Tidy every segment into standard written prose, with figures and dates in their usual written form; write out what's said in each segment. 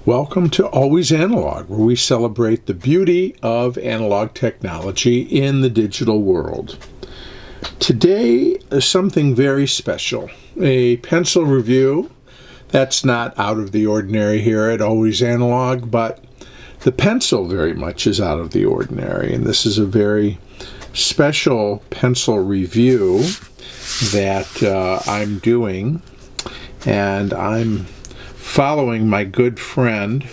Welcome to Always Analog, where we celebrate the beauty of analog technology in the digital world. Today is something very special, a pencil review. That's not out of the ordinary here at Always Analog, but the pencil very much is out of the ordinary, and this is a very special pencil review that I'm doing, and I'm following my good friend,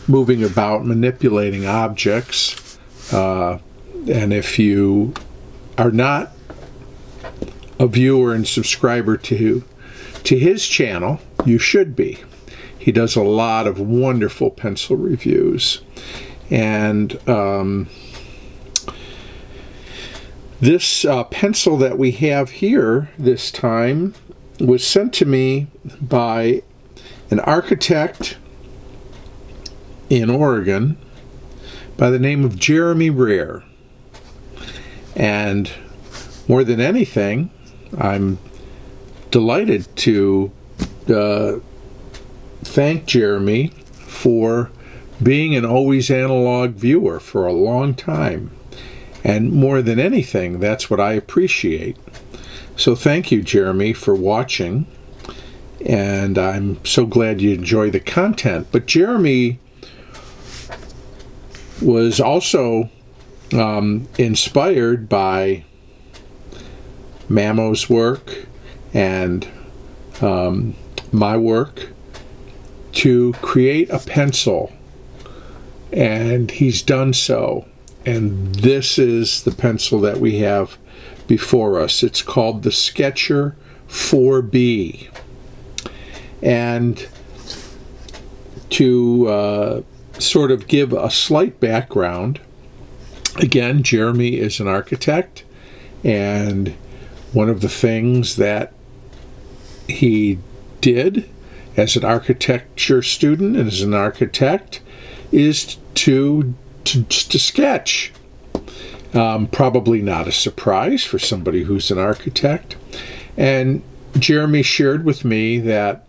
moving about, manipulating objects, and if you are not a viewer and subscriber to his channel, you should be. He does a lot of wonderful pencil reviews, and this pencil that we have here this time was sent to me by an architect in Oregon by the name of Jeremy Rare. And more than anything, I'm delighted to thank Jeremy for being an Always Analog viewer for a long time. And more than anything, that's what I appreciate. So thank you, Jeremy, for watching. And I'm so glad you enjoy the content. But Jeremy was also inspired by Mamo's work and my work to create a pencil. And he's done so. And this is the pencil that we have before us. It's called the Sketcher 4B. And to sort of give a slight background, again, Jeremy is an architect, and one of the things that he did as an architecture student and as an architect is to sketch. Probably not a surprise for somebody who's an architect. And Jeremy shared with me that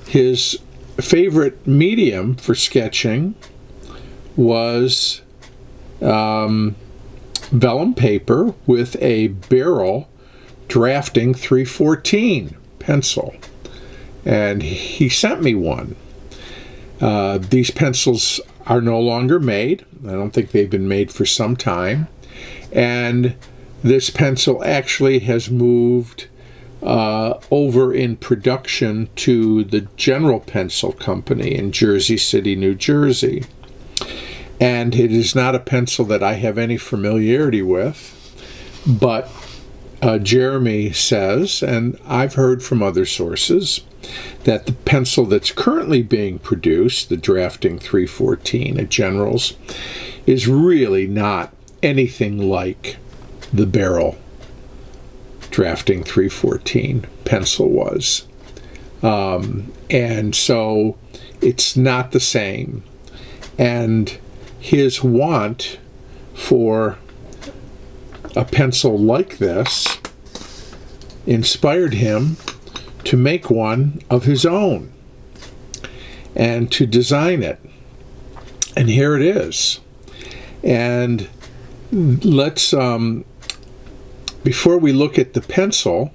his favorite medium for sketching was vellum paper with a barrel drafting 314 pencil. And he sent me one. These pencils are no longer made. I don't think they've been made for some time. And this pencil actually has moved over in production to the General Pencil Company in Jersey City, New Jersey. And it is not a pencil that I have any familiarity with, but Jeremy says, and I've heard from other sources, that the pencil that's currently being produced, the drafting 314 at General's, is really not anything like the barrel drafting 314 pencil was. And so it's not the same. And his want for a pencil like this inspired him to make one of his own and to design it. And here it is. And let's, before we look at the pencil,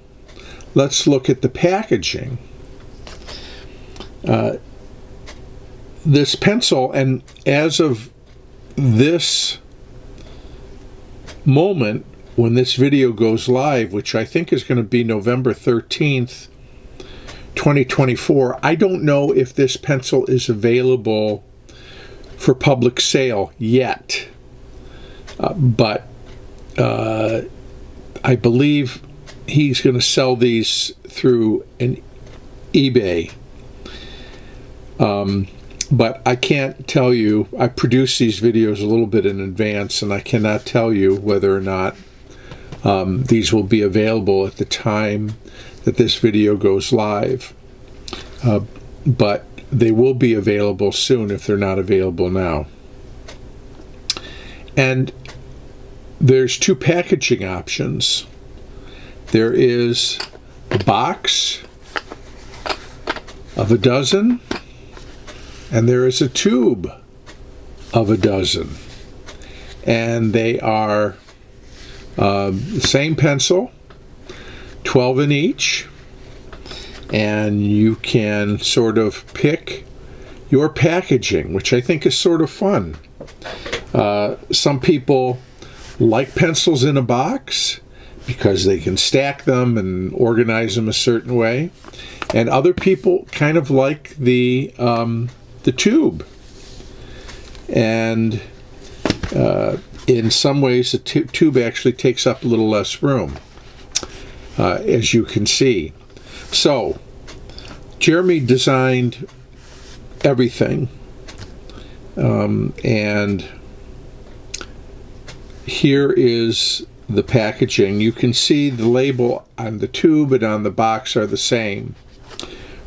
let's look at the packaging. This pencil, and as of this moment, when this video goes live, which I think is going to be November 13th, 2024, I don't know if this pencil is available for public sale yet. But I believe he's going to sell these through an eBay. But I can't tell you, I produce these videos a little bit in advance, and I cannot tell you whether or not these will be available at the time that this video goes live. But they will be available soon if they're not available now. And there's two packaging options. There is a box of a dozen, and there is a tube of a dozen. And they are the same pencil, 12 in each, and you can sort of pick your packaging, which I think is sort of fun. Some people like pencils in a box because they can stack them and organize them a certain way, and other people kind of like the tube. And in some ways, the tube actually takes up a little less room, as you can see. So, Jeremy designed everything, and here is the packaging. You can see the label on the tube and on the box are the same.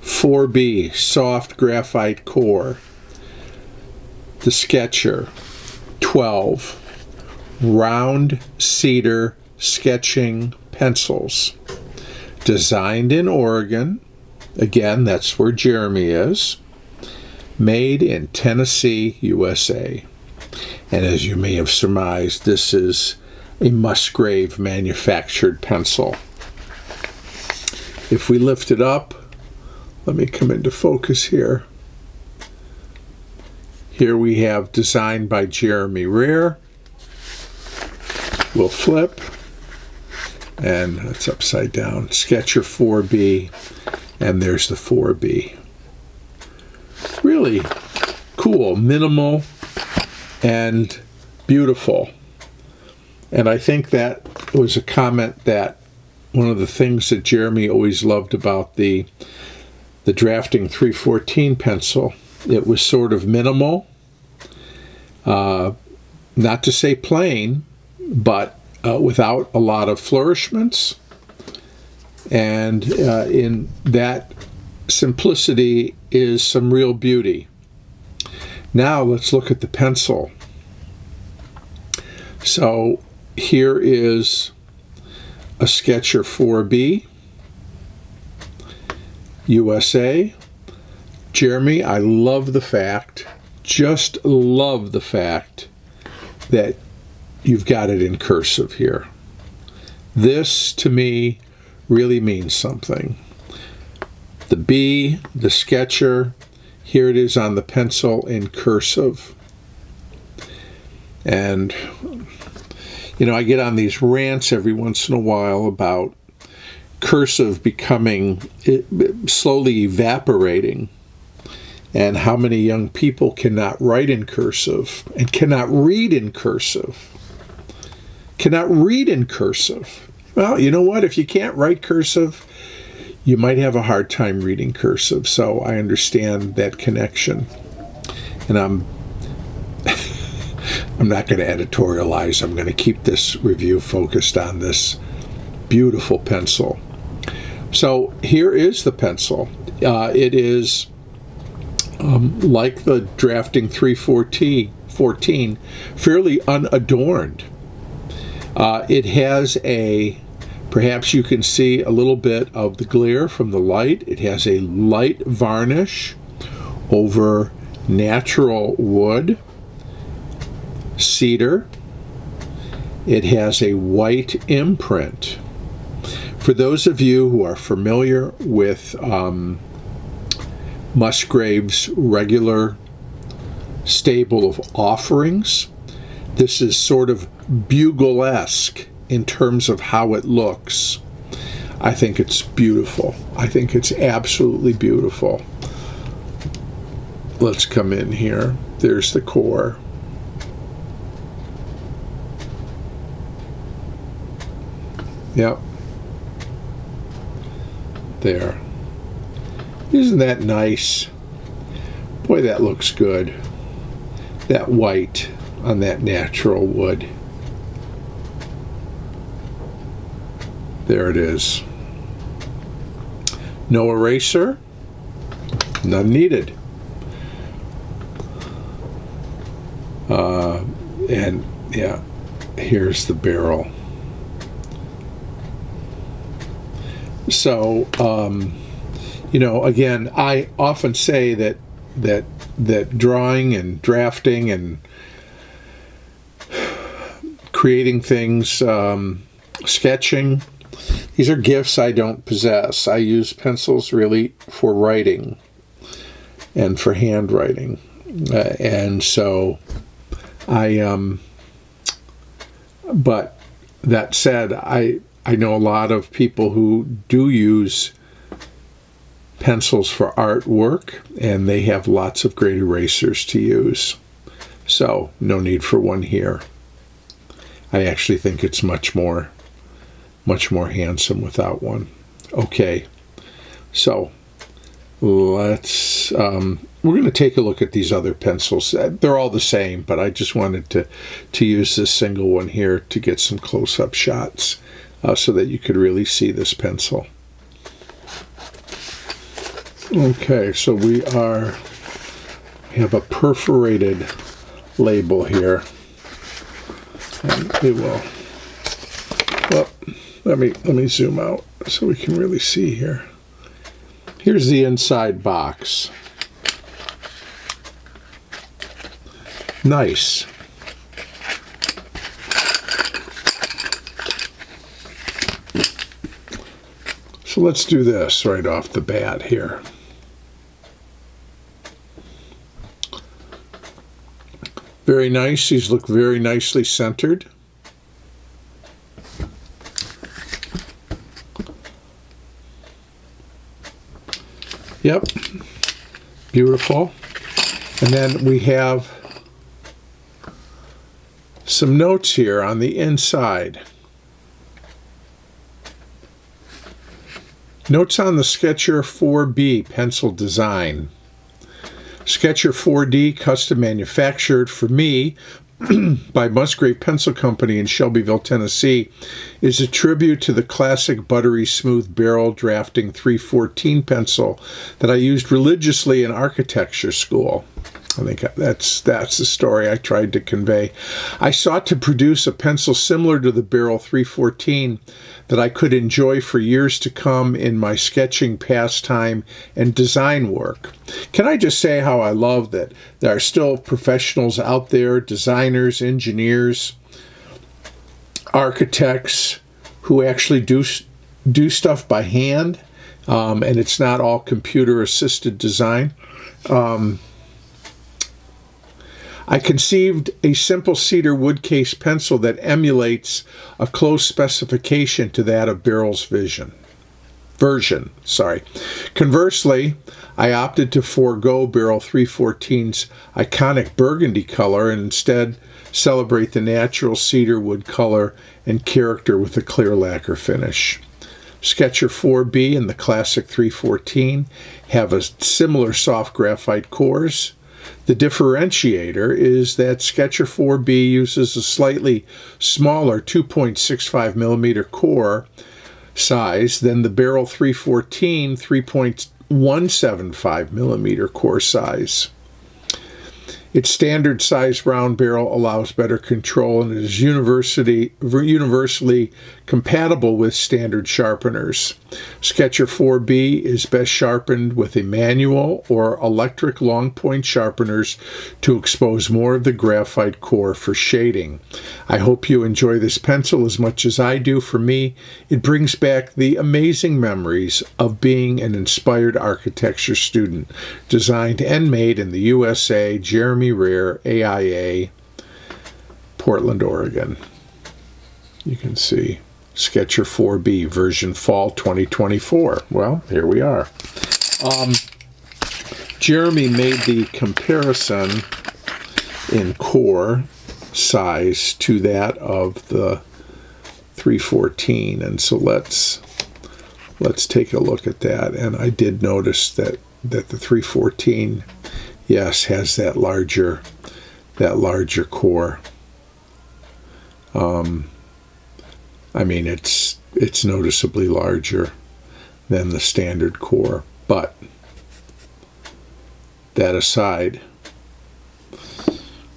4B, soft graphite core. The Sketcher, 12 round cedar sketching pencils, designed in Oregon. Again, that's where Jeremy is. Made in Tennessee, USA. And as you may have surmised, this is a Musgrave manufactured pencil. If we lift it up, let me come into focus here. Here we have designed by Jeremy Rear. We'll flip, and it's upside down. Sketcher 4B, and there's the 4B. Really cool, minimal, and beautiful. And I think that was a comment that one of the things that Jeremy always loved about the drafting 314 pencil. It was sort of minimal, not to say plain, but without a lot of flourishments. And in that simplicity is some real beauty. Now let's look at the pencil. So here is a Sketcher 4B, USA. Jeremy, I love the fact, just love the fact that you've got it in cursive here. This, to me, really means something. The B, the Sketcher, here it is on the pencil in cursive. And, you know, I get on these rants every once in a while about cursive becoming, slowly evaporating, and how many young people cannot write in cursive and cannot read in cursive. Cannot read in cursive. Well, you know what? If you can't write cursive, you might have a hard time reading cursive. So I understand that connection. And I'm not going to editorialize. I'm going to keep this review focused on this beautiful pencil. So here is the pencil. It is like the drafting 314, fairly unadorned. It has perhaps you can see a little bit of the glare from the light. It has a light varnish over natural wood, cedar. It has a white imprint. For those of you who are familiar with Musgrave's regular stable of offerings, this is sort of bugle-esque in terms of how it looks. I think it's beautiful. I think it's absolutely beautiful. Let's come in here. There's the core. Yep. There. Isn't that nice? Boy, that looks good. That white on that natural wood. There it is. No eraser. None needed. And yeah, here's the barrel. So, You know, again, I often say that drawing and drafting and creating things, sketching, these are gifts I don't possess. I use pencils really for writing and for handwriting. And so but that said, I know a lot of people who do use pencils for artwork, and they have lots of great erasers to use. So no need for one here. I actually think it's much more handsome without one. Okay, so let's we're going to take a look at these other pencils. They're all the same, but I just wanted to use this single one here to get some close-up shots so that you could really see this pencil. Okay, so we have a perforated label here. And it will, well, let me zoom out so we can really see here. Here's the inside box. Nice. So let's do this right off the bat here. Very nice. These look very nicely centered. Yep. Beautiful. And then we have some notes here on the inside. Notes on the Sketcher 4B pencil design. Sketcher 4D, custom manufactured for me by Musgrave Pencil Company in Shelbyville, Tennessee, is a tribute to the classic buttery smooth barrel drafting 314 pencil that I used religiously in architecture school. I think that's the story I tried to convey. I sought to produce a pencil similar to the Barrel 314 that I could enjoy for years to come in my sketching pastime and design work. Can I just say how I love that there are still professionals out there, designers, engineers, architects, who actually do stuff by hand, and it's not all computer-assisted design. I conceived a simple cedar wood case pencil that emulates a close specification to that of Barrel's version. Conversely, I opted to forego Barrel 314's iconic burgundy color and instead celebrate the natural cedar wood color and character with a clear lacquer finish. Sketcher 4B and the classic 314 have a similar soft graphite cores. The differentiator is that Sketcher 4B uses a slightly smaller 2.65 millimeter core size than the Barrel 314 3.175 millimeter core size. Its standard size round barrel allows better control and is universally compatible with standard sharpeners. Sketcher 4B is best sharpened with a manual or electric long point sharpeners to expose more of the graphite core for shading. I hope you enjoy this pencil as much as I do. For me, it brings back the amazing memories of being an inspired architecture student, designed and made in the USA, Jeremy Rare, AIA, Portland, Oregon. You can see Sketcher 4B version fall 2024. Well, here we are. Jeremy made the comparison in core size to that of the 314, and so let's take a look at that. And I did notice that the 314, yes, has that larger core. I mean, it's noticeably larger than the standard core, but that aside,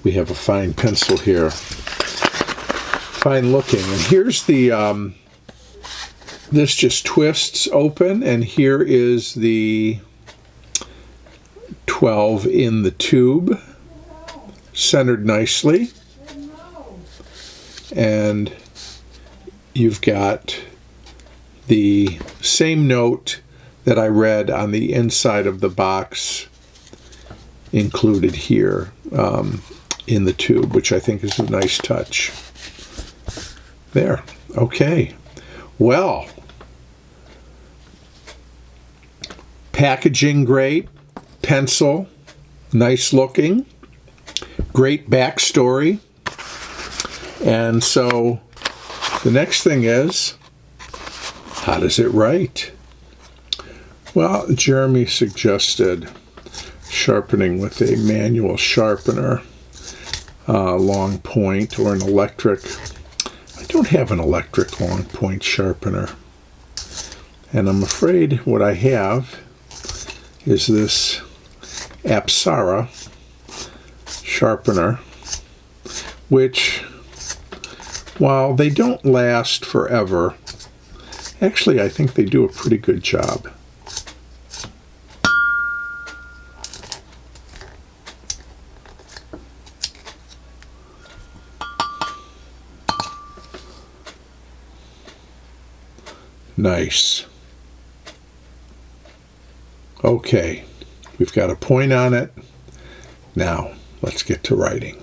we have a fine pencil here, fine looking. And here's the this just twists open, and here is the 12 in the tube, centered nicely. And you've got the same note that I read on the inside of the box included here in the tube, which I think is a nice touch. There. Okay. Well, packaging great, pencil, nice looking, great backstory. And so the next thing is, how does it write? Well, Jeremy suggested sharpening with a manual sharpener, long point, or an electric. I don't have an electric long point sharpener. And I'm afraid what I have is this Apsara sharpener, which, while they don't last forever, actually I think they do a pretty good job. Nice. Okay, we've got a point on it. Now, let's get to writing.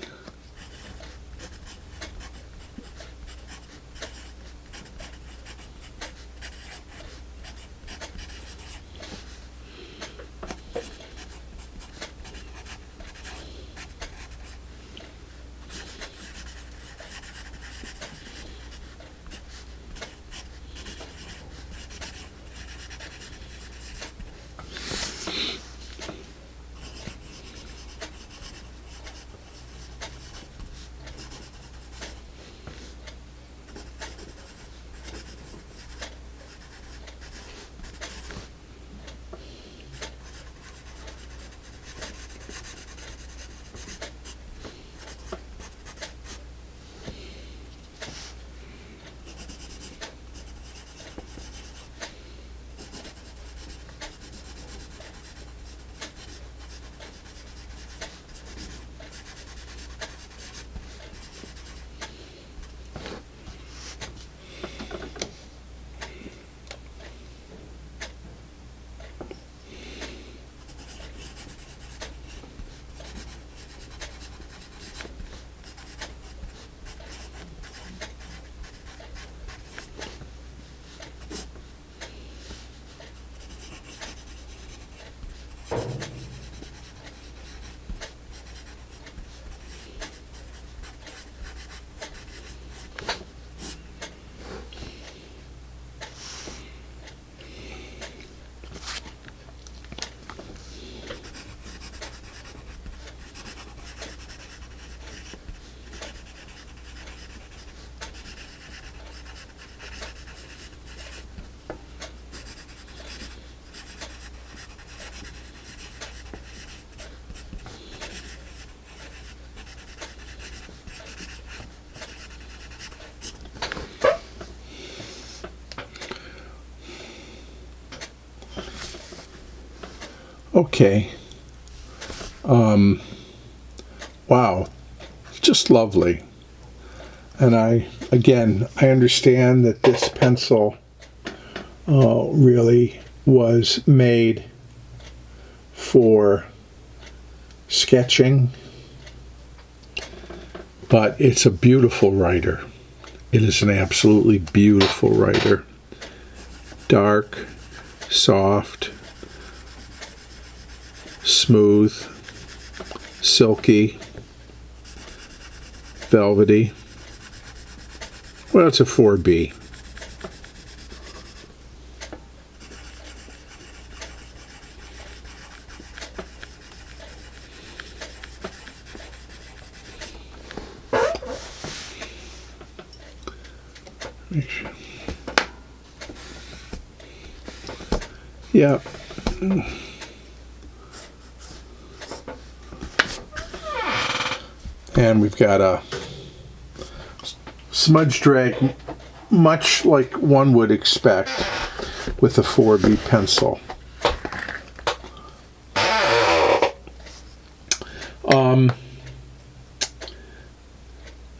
Okay. Wow. Just lovely. And I understand that this pencil really was made for sketching, but it's a beautiful writer. It is an absolutely beautiful writer. Dark, soft, smooth, silky, velvety. Well, it's a 4B. Make sure. Yeah. And we've got a smudge drag much like one would expect with a 4B pencil.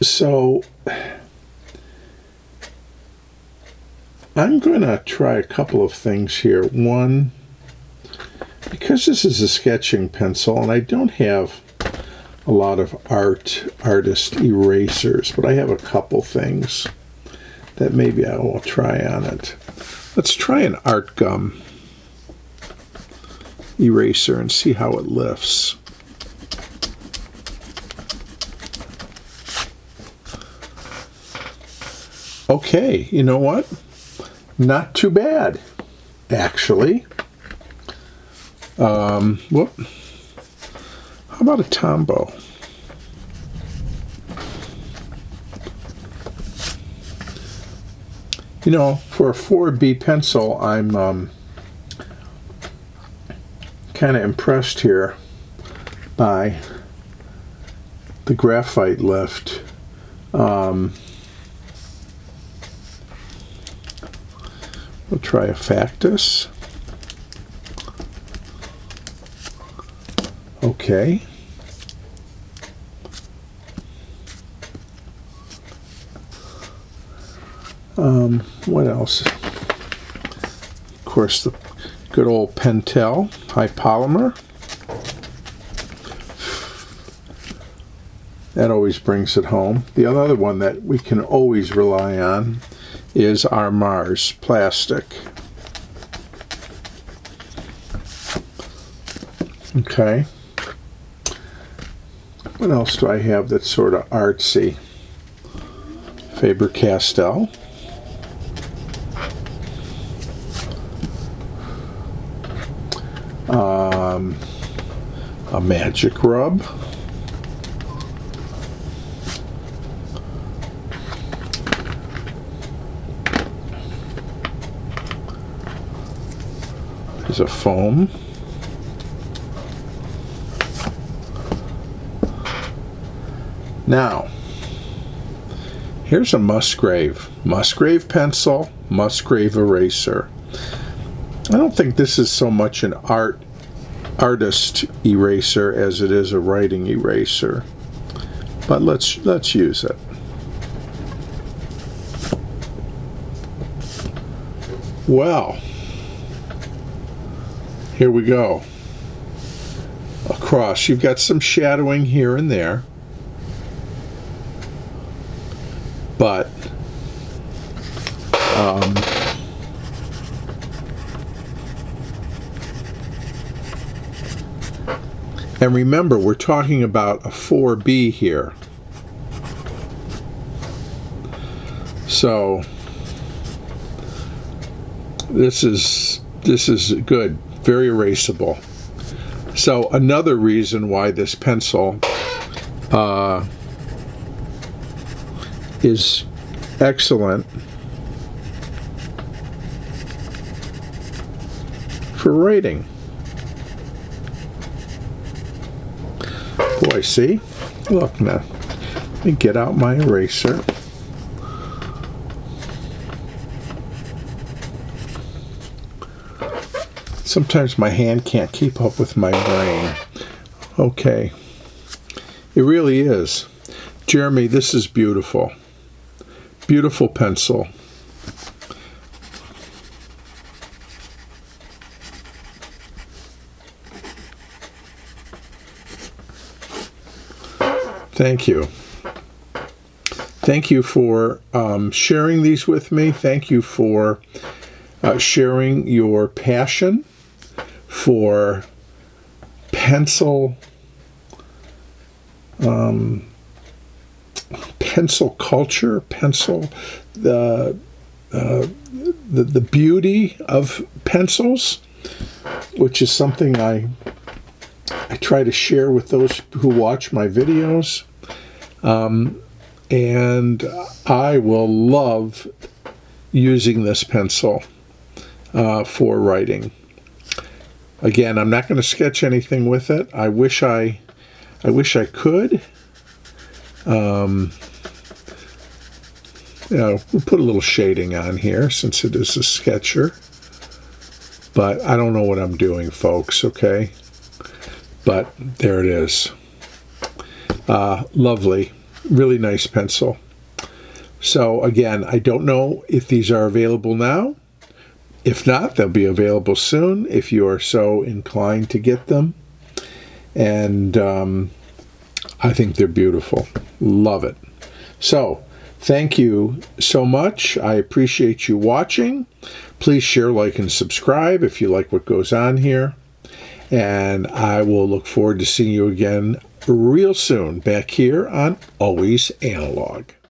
So I'm going to try a couple of things here. One, because this is a sketching pencil and I don't have a lot of artist erasers, but I have a couple things that maybe I will try on it. Let's try an art gum eraser and see how it lifts. Okay, you know what? Not too bad, actually. Whoop. How about a Tombow? You know, for a 4B pencil, I'm kind of impressed here by the graphite lift. We'll try a Factus. Okay. What else? Of course, the good old Pentel high polymer. That always brings it home. The other one that we can always rely on is our Mars plastic. Okay. What else do I have that's sort of artsy? Faber-Castell. A Magic Rub. There's a foam. Now, here's a Musgrave pencil, Musgrave eraser. I don't think this is so much an artist eraser as it is a writing eraser, but let's use it. Well, here we go. Across, you've got some shadowing here and there, but and remember, we're talking about a 4B here. So this is good, very erasable. So another reason why this pencil is excellent for writing. Boy, see? Look now. Let me get out my eraser. Sometimes my hand can't keep up with my brain. Okay. It really is. Jeremy, this is beautiful. Beautiful pencil. Thank you. Thank you for sharing these with me. Thank you for sharing your passion for pencil culture, the beauty of pencils, which is something I try to share with those who watch my videos. And I will love using this pencil for writing. Again, I'm not going to sketch anything with it. I wish I could. we'll put a little shading on here since it is a sketcher. But I don't know what I'm doing, folks, okay? But there it is. Lovely. Really nice pencil. So again, I don't know if these are available now. If not, they'll be available soon if you are so inclined to get them. And I think they're beautiful. Love it. So, thank you so much. I appreciate you watching. Please share, like, and subscribe if you like what goes on here. And I will look forward to seeing you again real soon back here on Always Analog.